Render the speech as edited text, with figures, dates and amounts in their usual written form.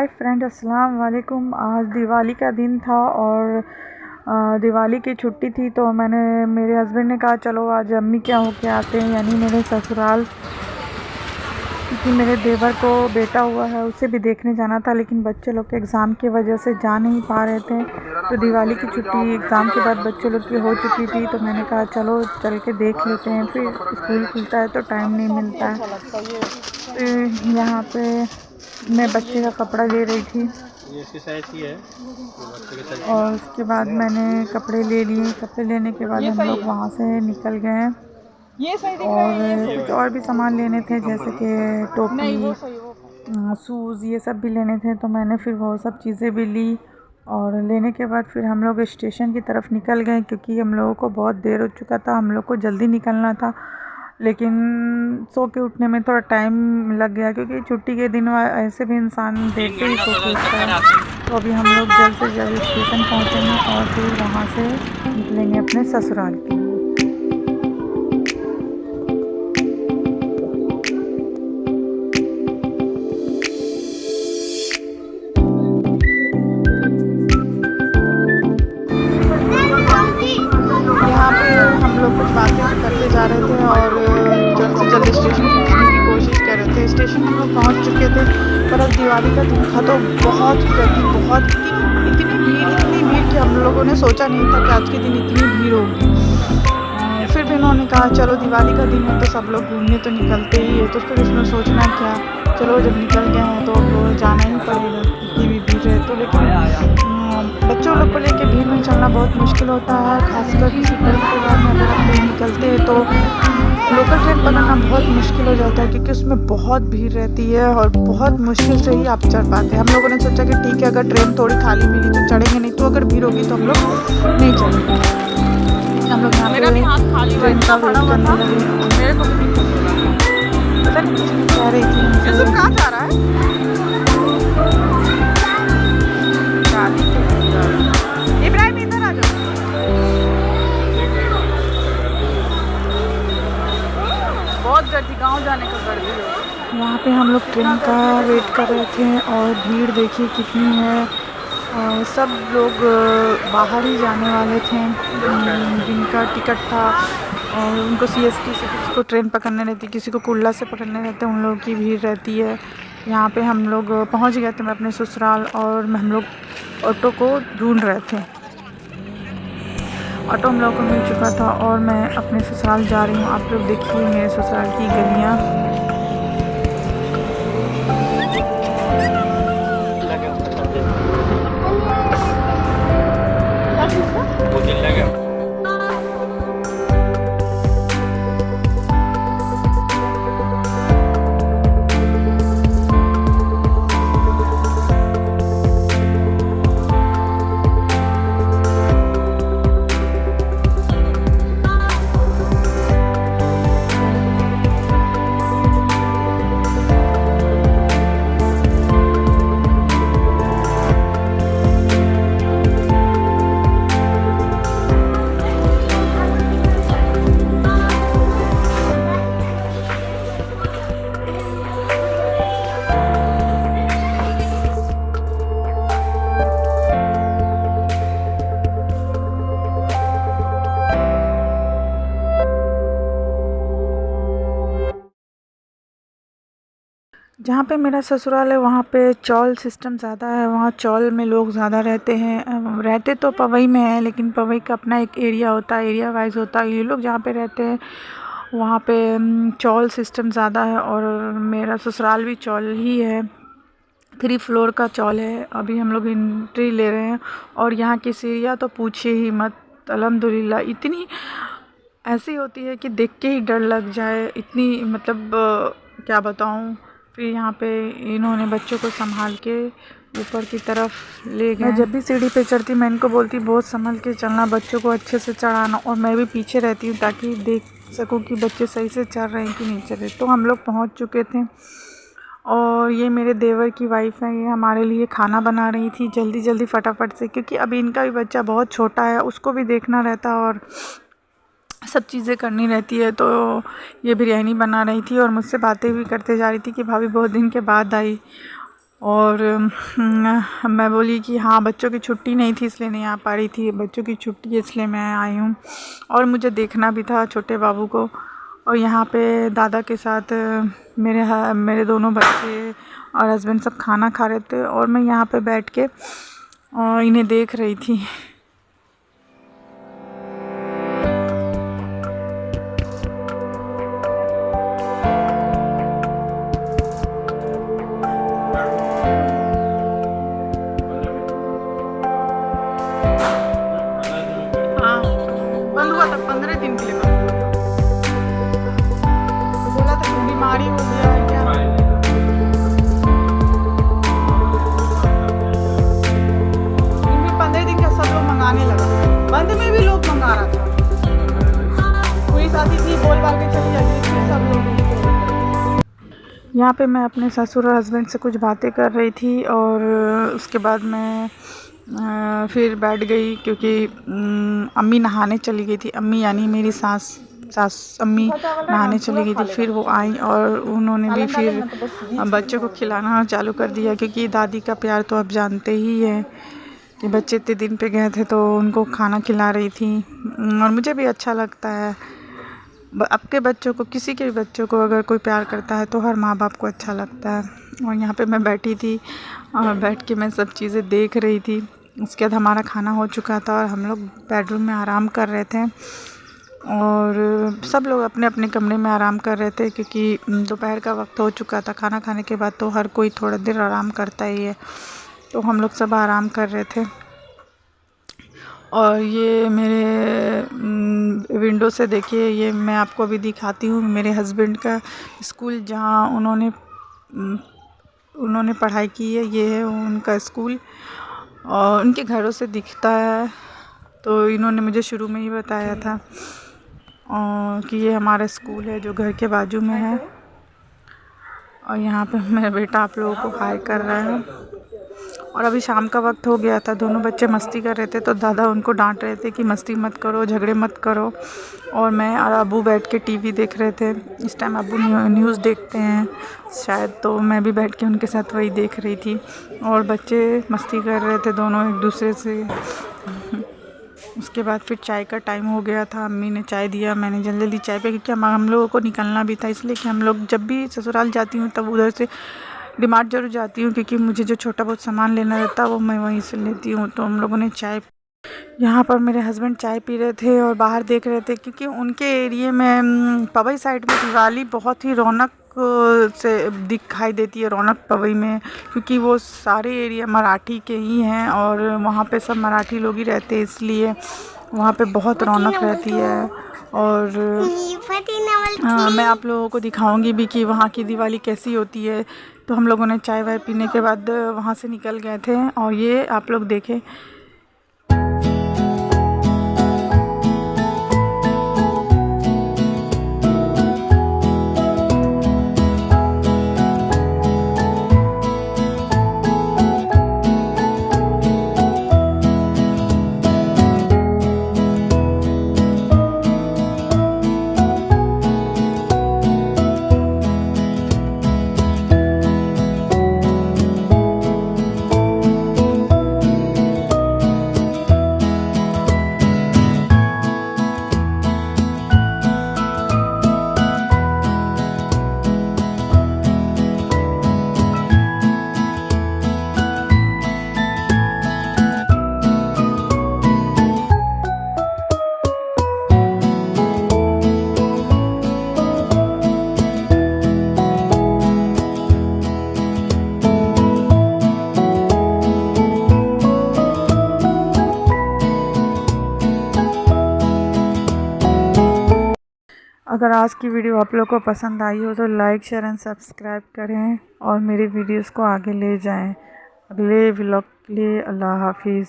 Hi friend, अस्सलाम वालेकुम। आज दिवाली का दिन था और दिवाली की छुट्टी थी, तो मेरे हस्बैंड ने कहा चलो आज अम्मी क्या होके आते हैं, यानी मेरे ससुराल, क्योंकि मेरे देवर को बेटा हुआ है, उसे भी देखने जाना था। लेकिन बच्चे लोग के एग्ज़ाम की वजह से जा नहीं पा रहे थे। तो दिवाली की छुट्टी एग्ज़ाम के बाद बच्चे लोग की हो चुकी थी, तो मैंने कहा चलो चल के देख लेते हैं, फिर स्कूल खुलता है तो टाइम नहीं मिलता है। तो यहाँ पे मैं बच्चे का कपड़ा ले रही थी और उसके बाद मैंने कपड़े ले लिए। कपड़े लेने के बाद हम लोग वहाँ से निकल गए और कुछ और भी सामान लेने थे, जैसे कि टोपी, शूज़, ये सब भी लेने थे। तो मैंने फिर वो सब चीज़ें भी ली और लेने के बाद फिर हम लोग स्टेशन की तरफ निकल गए, क्योंकि हम लोगों को बहुत देर हो चुका था, हम लोग को जल्दी निकलना था। लेकिन सो के उठने में थोड़ा टाइम लग गया, क्योंकि छुट्टी के दिन ऐसे भी इंसान देर से ही सो के उठता है। तो अभी हम लोग जल्द से जल्द स्टेशन पहुँचेंगे और फिर वहाँ से निकलेंगे अपने ससुराल के लिए। यहाँ पे हम लोग कुछ बातें करते जा रहे थे और जल्द से जल्द स्टेशन पहुँचने की कोशिश कर रहे थे। स्टेशन हम लोग पहुँच चुके थे, पर अब दिवाली का दिन था तो बहुत गर्दी, इतनी भीड़ कि हम लोगों ने सोचा नहीं था कि आज के दिन इतनी भीड़ होगी। फिर भी उन्होंने कहा चलो दिवाली का दिन है तो सब लोग घूमने तो निकलते ही है, तो फिर उसमें सोचना क्या, चलो जब निकल गए हैं तो अब जाना ही पड़ेगा, इतनी भी भीड़ है तो। लेकिन बच्चों लोग को लेके भीड़ में चलना बहुत मुश्किल होता है, खासकर किसी पर्व के बाद में अगर आप कहीं निकलते हैं तो लोकल ट्रेन पकड़ना बहुत मुश्किल हो जाता है, क्योंकि उसमें बहुत भीड़ रहती है और बहुत मुश्किल से ही आप चढ़ पाते हैं। हम लोगों ने सोचा कि ठीक है, अगर ट्रेन थोड़ी खाली मिली तो चढ़ेंगे, नहीं तो अगर भीड़ होगी तो हम लोग नहीं चढ़ेंगे। हम लोग यहाँ पे ट्रेन का वेट करने लगे। पता नहीं कुछ कह रही थी, कहाँ जा रहा है? इब्राहिम इधर आ जाओ। बहुत गर्दी, गांव जाने का गर्दी है। यहाँ पे हम लोग ट्रेन का वेट कर रहे थे और भीड़ देखिए कितनी है। और सब लोग बाहर ही जाने वाले थे, जिनका टिकट था और उनको सीएसटी से किसी को ट्रेन पकड़ने रहती, किसी को कुल्ला से पकड़ने रहते, उन लोगों की भीड़ रहती है। यहाँ पे हम लोग पहुँच गए थे, मैं अपने ससुराल, और हम लोग ऑटो को ढूंढ रहे थे। ऑटो हम लोगों को मिल चुका था और मैं अपने ससुराल जा रही हूँ। आप लोग देखिए मेरे ससुराल की गलियाँ। जहाँ पे मेरा ससुराल है वहाँ पे चौल सिस्टम ज़्यादा है, वहाँ चौल में लोग ज़्यादा रहते हैं। रहते तो पवई में है, लेकिन पवई का अपना एक एरिया होता है, एरिया वाइज होता है। ये लोग जहाँ पे रहते हैं वहाँ पे चौल सिस्टम ज़्यादा है और मेरा ससुराल भी चौल ही है। 3 फ्लोर का चौल है। अभी हम लोग एंट्री ले रहे हैं और यहाँ की सीढ़ियाँ तो पूछिए ही मत। अल्हम्दुलिल्लाह इतनी ऐसी होती है कि देख के ही डर लग जाए, इतनी मतलब क्या बताऊँ। फिर यहाँ पे इन्होंने बच्चों को संभाल के ऊपर की तरफ ले गए। मैं जब भी सीढ़ी पे चढ़ती मैं इनको बोलती बहुत संभल के चलना, बच्चों को अच्छे से चढ़ाना, और मैं भी पीछे रहती हूँ ताकि देख सकूँ कि बच्चे सही से चढ़ रहे हैं कि नहीं चढ़ रहे। तो हम लोग पहुँच चुके थे और ये मेरे देवर की वाइफ़ है, ये हमारे लिए खाना बना रही थी जल्दी जल्दी फटाफट से, क्योंकि अभी इनका भी बच्चा बहुत छोटा है, उसको भी देखना रहता है और सब चीज़ें करनी रहती है। तो ये बिरयानी बना रही थी और मुझसे बातें भी करते जा रही थी कि भाभी बहुत दिन के बाद आई। और मैं बोली कि हाँ बच्चों की छुट्टी नहीं थी इसलिए नहीं आ पा रही थी, बच्चों की छुट्टी है इसलिए मैं आई हूँ। और मुझे देखना भी था छोटे बाबू को। और यहाँ पे दादा के साथ मेरे दोनों बच्चे और हस्बैंड सब खाना खा रहे थे और मैं यहाँ पे बैठ के इन्हें देख रही थी। हाँ बंद हुआ था 15 दिन के लिए बंद हुआ था। तो बोला था कि बीमारी हो गया है क्या। फिर भी 15 दिन का सब लोग मंगाने लगा, बंद में भी लोग मंगा रहा था। पुलिस आती थी बोल बाल के चली जाती थी सब लोग। यहाँ पे मैं अपने ससुर और हस्बैंड से कुछ बातें कर रही थी और उसके बाद मैं फिर बैठ गई क्योंकि अम्मी नहाने चली गई थी। अम्मी यानी मेरी सास अम्मी नहाने चली गई थी। फिर वो आई और उन्होंने भी फिर बच्चों को खिलाना चालू कर दिया क्योंकि दादी का प्यार तो आप जानते ही है कि बच्चे इतने दिन पे गए थे तो उनको खाना खिला रही थी। और मुझे भी अच्छा लगता है, आपके बच्चों को, किसी के भी बच्चों को अगर कोई प्यार करता है तो हर माँ बाप को अच्छा लगता है। और यहाँ पे मैं बैठी थी और बैठ के मैं सब चीज़ें देख रही थी। उसके बाद हमारा खाना हो चुका था और हम लोग बेडरूम में आराम कर रहे थे और सब लोग अपने अपने कमरे में आराम कर रहे थे क्योंकि दोपहर का वक्त हो चुका था। खाना खाने के बाद तो हर कोई थोड़ा देर आराम करता ही है, तो हम लोग सब आराम कर रहे थे। और ये मेरे विंडो से देखिए, ये मैं आपको अभी दिखाती हूँ मेरे हस्बैंड का स्कूल जहाँ उन्होंने पढ़ाई की है। ये है उनका स्कूल और उनके घरों से दिखता है। तो इन्होंने मुझे शुरू में ही बताया था और कि ये हमारा स्कूल है जो घर के बाजू में है। और यहाँ पे मेरा बेटा आप लोगों को हाय कर रहा है। और अभी शाम का वक्त हो गया था, दोनों बच्चे मस्ती कर रहे थे तो दादा उनको डांट रहे थे कि मस्ती मत करो, झगड़े मत करो। और मैं और अब्बू बैठ के टीवी देख रहे थे। इस टाइम अब्बू न्यूज़ देखते हैं शायद, तो मैं भी बैठ के उनके साथ वही देख रही थी। और बच्चे मस्ती कर रहे थे दोनों एक दूसरे से। उसके बाद फिर चाय का टाइम हो गया था, अम्मी ने चाय दिया, मैंने जल्दी जल्दी चाय पे क्योंकि हम लोगों को निकलना भी था, इसलिए कि हम लोग जब भी ससुराल जाती हूँ तब उधर से डिमार्ट जरूर जाती हूँ क्योंकि मुझे जो छोटा बहुत सामान लेना रहता है वो मैं वहीं से लेती हूँ। तो हम लोगों ने चाय, यहाँ पर मेरे हस्बैंड चाय पी रहे थे और बाहर देख रहे थे क्योंकि उनके एरिए में पवई साइड में दिवाली बहुत ही रौनक से दिखाई देती है, रौनक पवई में, क्योंकि वो सारे एरिया मराठी के ही हैं और वहाँ पे सब मराठी लोग ही रहते हैं, इसलिए वहाँ पे बहुत रौनक रहती है। और मैं आप लोगों को दिखाऊंगी भी कि वहाँ की दिवाली कैसी होती है। तो हम लोगों ने चाय वाय पीने के बाद वहाँ से निकल गए थे और ये आप लोग देखें। अगर आज की वीडियो आप लोग को पसंद आई हो तो लाइक शेयर एंड सब्सक्राइब करें और मेरी वीडियोस को आगे ले जाएं। अगले व्लॉग के लिए अल्लाह हाफिज़।